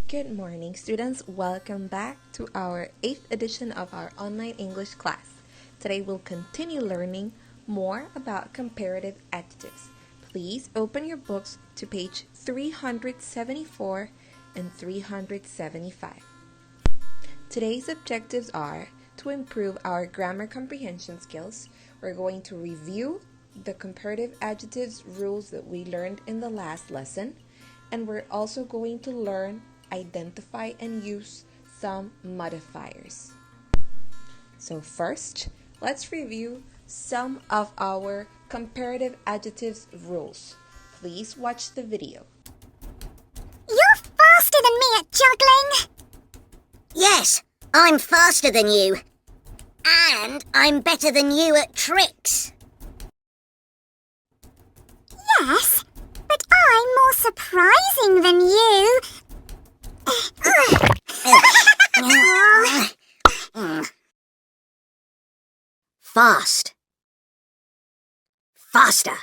Good morning, students. Welcome back to our 8th edition of our online English class. Today we'll continue learning more about comparative adjectives. Please open your books to page 374 and 375. Today's objectives are to improve our grammar comprehension skills. We're going to review the comparative adjectives rules that we learned in the last lesson, and we're also going to learn, identify, and use some modifiers. So first, let's review some of our comparative adjectives rules. Please watch the video. You're faster than me at juggling! Yes, I'm faster than you. And I'm better than you at tricks. Yes, but I'm more surprising than you. Fast. Faster.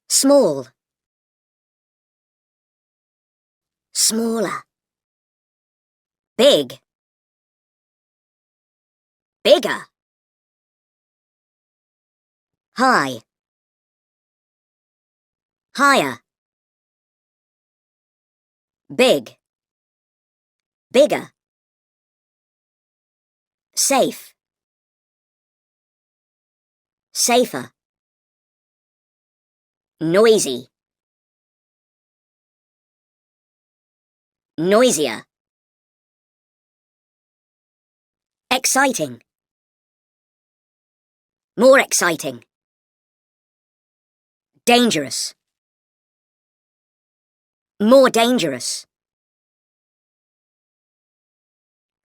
Small. Smaller. Big. Bigger. High. Higher. Big. Bigger. Safe. Safer. Noisy. Noisier. Exciting. More exciting. Dangerous. More dangerous.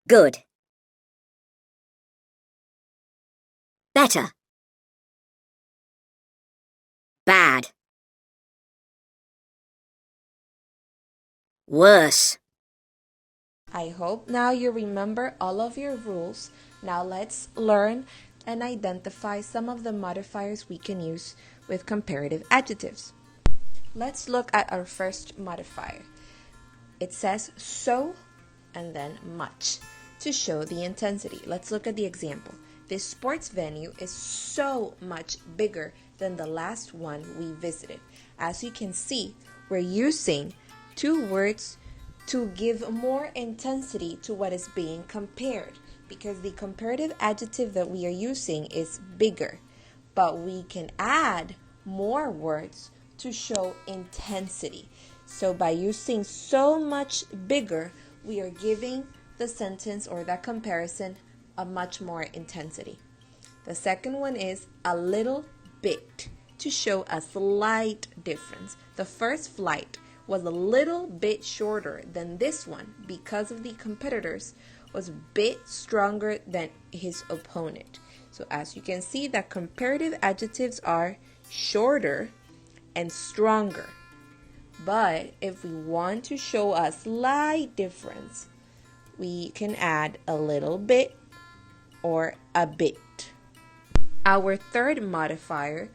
Good. Better. Bad. Worse. I hope now you remember all of your rules. Now let's learn and identify some of the modifiers we can use with comparative adjectives. Let's look at our first modifier. It says so and then much to show the intensity. Let's look at the example. This sports venue is so much bigger than the last one we visited. As you can see, we're using two words to give more intensity to what is being compared, because the comparative adjective that we are using is bigger, but we can add more words to show intensity. So by using so much bigger, we are giving the sentence or that comparison a much more intensity. The second one is a little bit, to show a slight difference. The first flight was a little bit shorter than this one because of the competitors was a bit stronger than his opponent. So as you can see, that comparative adjectives are shorter and stronger. But if we want to show a slight difference, we can add a little bit or a bit. Our third modifier,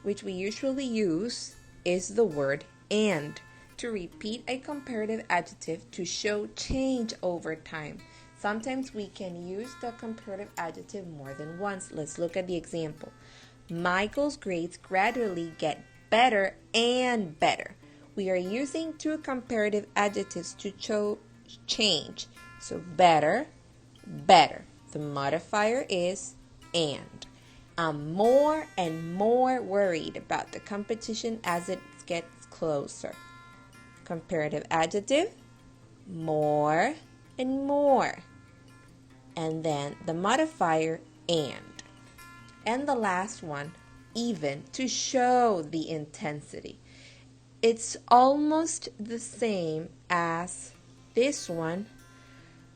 which we usually use, is the word and, to repeat a comparative adjective to show change over time. Sometimes we can use the comparative adjective more than once. Let's look at the example. Michael's grades gradually get better and better. We are using two comparative adjectives to show change. So better, better. The modifier is and. I'm more and more worried about the competition as it gets closer. Comparative adjective, more and more. And then the modifier and. And the last one, even, to show the intensity. It's almost the same as this one,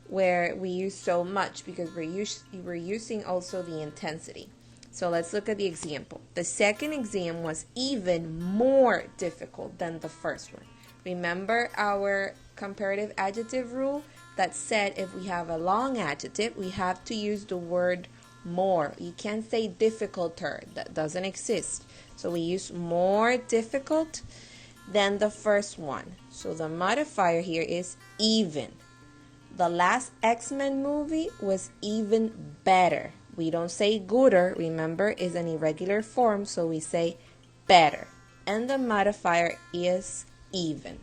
where we use so much because we're using also the intensity. So let's look at the example. The second exam was even more difficult than the first one. Remember our comparative adjective rule that said if we have a long adjective, we have to use the word more. You can't say difficulter. That doesn't exist. So we use more difficult than the first one. So the modifier here is even. The last X-Men movie was even better. We don't say gooder, remember, is an irregular form, so we say better. And the modifier is even.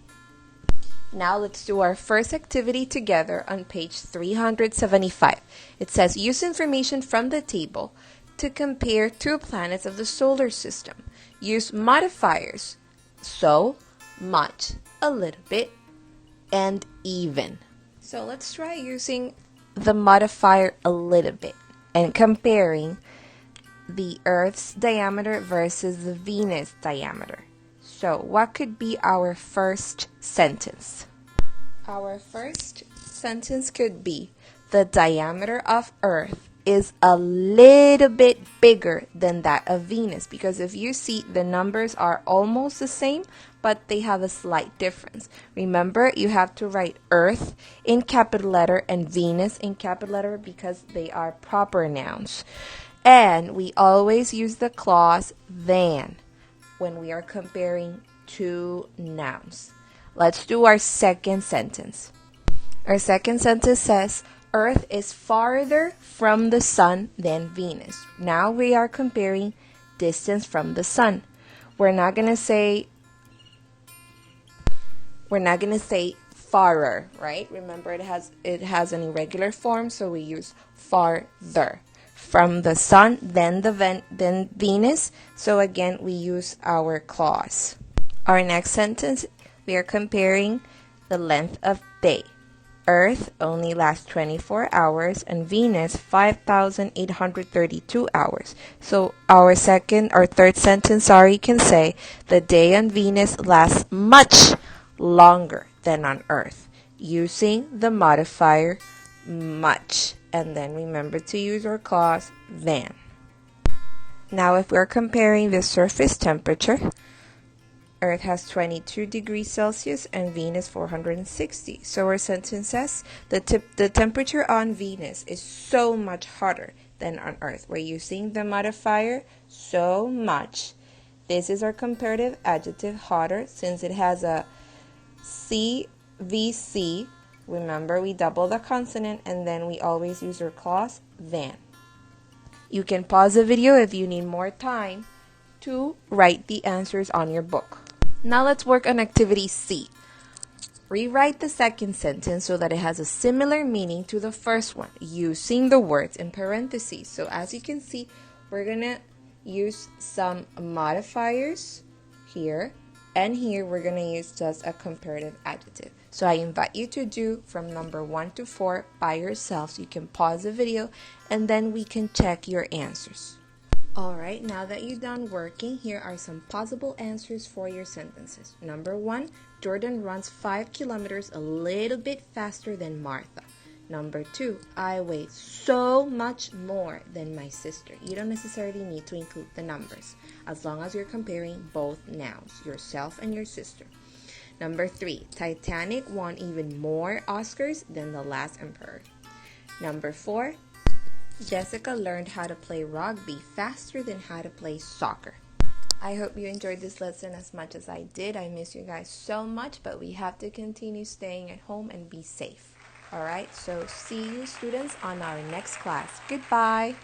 Now let's do our first activity together on page 375. It says, use information from the table to compare two planets of the solar system. Use modifiers, so, much, a little bit, and even. So let's try using the modifier a little bit and comparing the Earth's diameter versus the Venus diameter. So what could be our first sentence? Our first sentence could be, the diameter of Earth is a little bit bigger than that of Venus, because if you see, the numbers are almost the same, but they have a slight difference. Remember, you have to write Earth in capital letter and Venus in capital letter because they are proper nouns. And we always use the clause than when we are comparing two nouns. Let's do our second sentence. Our second sentence says, Earth is farther from the sun than Venus. Now we are comparing distance from the sun. We're not going to say farer, right? Remember, it has an irregular form, so we use farther from the sun, then Venus. So again, we use our clause. Our next sentence, we are comparing the length of day. Earth only lasts 24 hours and Venus 5,832 hours. So our third sentence, can say the day on Venus lasts much longer than on Earth, using the modifier much. And then remember to use our clause than. Now if we're comparing the surface temperature, Earth has 22 degrees Celsius and Venus 460. So our sentence says the temperature on Venus is so much hotter than on Earth. We're using the modifier so much. This is our comparative adjective hotter, since it has a CVC. Remember, we double the consonant and then we always use our clause than. You can pause the video if you need more time to write the answers on your book. Now let's work on activity C. Rewrite the second sentence so that it has a similar meaning to the first one, using the words in parentheses. So as you can see, we're going to use some modifiers here, and here we're going to use just a comparative adjective. So I invite you to do from number 1 to 4 by yourself. So you can pause the video and then we can check your answers. Alright, now that you're done working, here are some possible answers for your sentences. Number 1, Jordan runs 5 kilometers a little bit faster than Martha. Number 2, I weigh so much more than my sister. You don't necessarily need to include the numbers, as long as you're comparing both nouns, yourself and your sister. Number 3, Titanic won even more Oscars than The Last Emperor. Number 4, Jessica learned how to play rugby faster than how to play soccer. I hope you enjoyed this lesson as much as I did. I miss you guys so much, but we have to continue staying at home and be safe. Alright, so see you students on our next class. Goodbye.